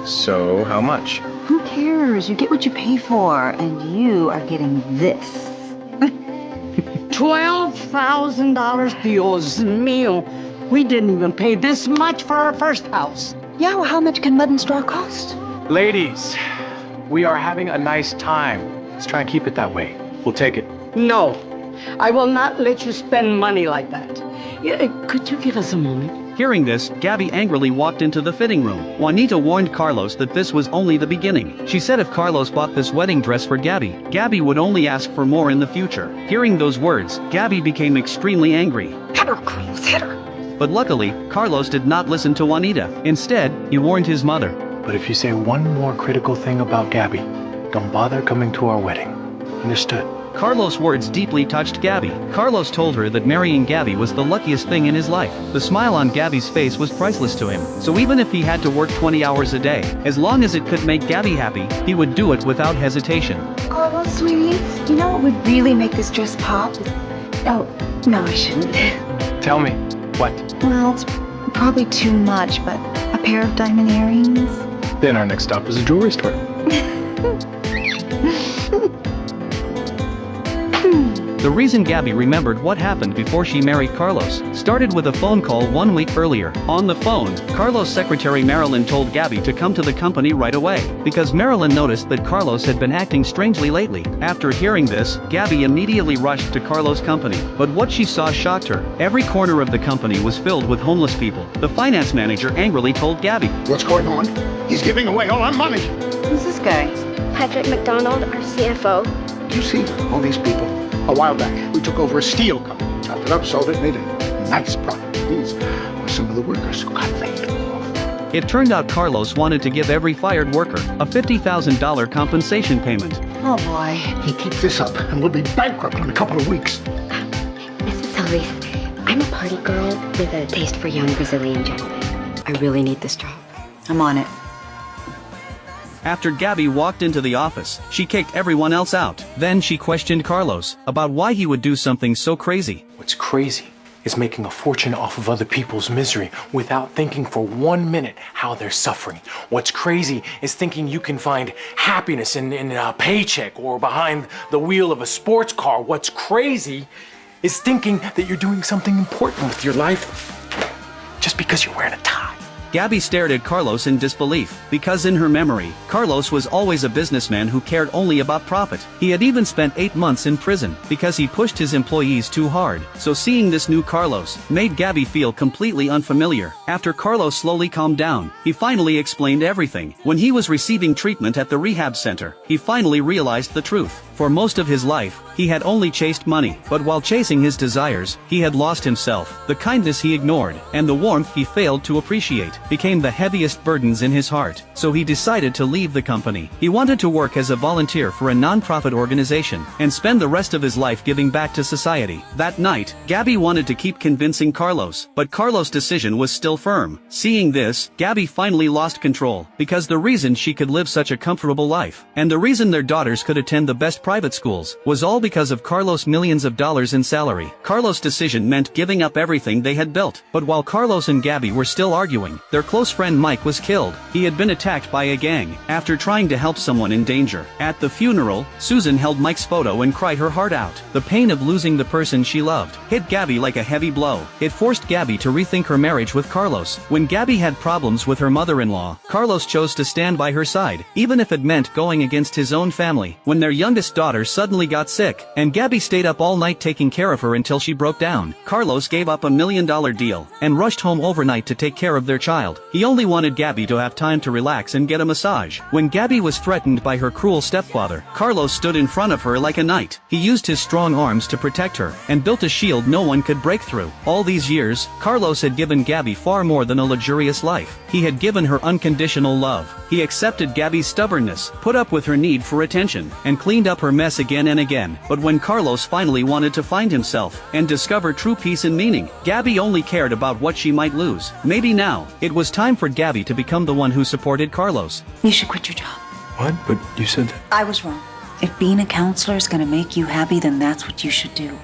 So, how much? Who cares? You get what you pay for, and you are getting this. $12,000, Dios mío. We didn't even pay this much for our first house. Yeah, well, how much can mud and straw cost? Ladies, we are having a nice time. Let's try and keep it that way. We'll take it. No, I will not let you spend money like that. Could you give us a moment? Hearing this, Gabby angrily walked into the fitting room. Juanita warned Carlos that this was only the beginning. She said if Carlos bought this wedding dress for Gabby, Gabby would only ask for more in the future. Hearing those words, Gabby became extremely angry. Hit her, Carlos, hit her. But luckily, Carlos did not listen to Juanita. Instead, he warned his mother. But if you say one more critical thing about Gabby, don't bother coming to our wedding. Understood? Carlos' words deeply touched Gabby. Carlos told her that marrying Gabby was the luckiest thing in his life. The smile on Gabby's face was priceless to him. So even if he had to work 20 hours a day, as long as it could make Gabby happy, he would do it without hesitation. Carlos, sweetie, you know what would really make this dress pop? Oh, no, I shouldn't. Tell me. What? Well, it's probably too much, but a pair of diamond earrings? Then our next stop is a jewelry store. The reason Gabby remembered what happened before she married Carlos started with a phone call 1 week earlier. On the phone, Carlos' secretary Marilyn told Gabby to come to the company right away, because Marilyn noticed that Carlos had been acting strangely lately. After hearing this, Gabby immediately rushed to Carlos' company. But what she saw shocked her. Every corner of the company was filled with homeless people. The finance manager angrily told Gabby, "What's going on? He's giving away all our money." Who's this guy? Patrick McDonald, our CFO. Do you see all these people? A while back, we took over a steel company, chopped it up, sold it, made a nice profit. These were some of the workers who got laid off. It turned out Carlos wanted to give every fired worker a $50,000 compensation payment. Oh boy. He keeps this up, and we'll be bankrupt in a couple of weeks. Mrs. Solis, I'm a party girl with a taste for young Brazilian gentlemen. I really need this job. I'm on it. After Gabby walked into the office, she kicked everyone else out. Then she questioned Carlos about why he would do something so crazy. What's crazy is making a fortune off of other people's misery without thinking for 1 minute how they're suffering. What's crazy is thinking you can find happiness in a paycheck or behind the wheel of a sports car. What's crazy is thinking that you're doing something important with your life just because you're wearing a tie. Gabby stared at Carlos in disbelief, because in her memory, Carlos was always a businessman who cared only about profit. He had even spent 8 months in prison, because he pushed his employees too hard. So seeing this new Carlos made Gabby feel completely unfamiliar. After Carlos slowly calmed down, he finally explained everything. When he was receiving treatment at the rehab center, he finally realized the truth. For most of his life, he had only chased money, but while chasing his desires, he had lost himself. The kindness he ignored, and the warmth he failed to appreciate, became the heaviest burdens in his heart. So he decided to leave the company. He wanted to work as a volunteer for a non-profit organization, and spend the rest of his life giving back to society. That night, Gabby wanted to keep convincing Carlos, but Carlos' decision was still firm. Seeing this, Gabby finally lost control, because the reason she could live such a comfortable life, and the reason their daughters could attend the best private schools, was all because of Carlos' millions of dollars in salary. Carlos' decision meant giving up everything they had built. But while Carlos and Gabby were still arguing, their close friend Mike was killed. He had been attacked by a gang, after trying to help someone in danger. At the funeral, Susan held Mike's photo and cried her heart out. The pain of losing the person she loved hit Gabby like a heavy blow. It forced Gabby to rethink her marriage with Carlos. When Gabby had problems with her mother-in-law, Carlos chose to stand by her side, even if it meant going against his own family. When their youngest daughter suddenly got sick, and Gabby stayed up all night taking care of her until she broke down, Carlos gave up $1 million deal, and rushed home overnight to take care of their child. He only wanted Gabby to have time to relax and get a massage. When Gabby was threatened by her cruel stepfather, Carlos stood in front of her like a knight. He used his strong arms to protect her, and built a shield no one could break through. All these years, Carlos had given Gabby far more than a luxurious life. He had given her unconditional love. He accepted Gabby's stubbornness, put up with her need for attention, and cleaned up her mess again and again. But when Carlos finally wanted to find himself, and discover true peace and meaning, Gabby only cared about what she might lose. Maybe now, it was time for Gabby to become the one who supported Carlos. You should quit your job. What? But you said that. I was wrong. If being a counselor is gonna make you happy, then that's what you should do.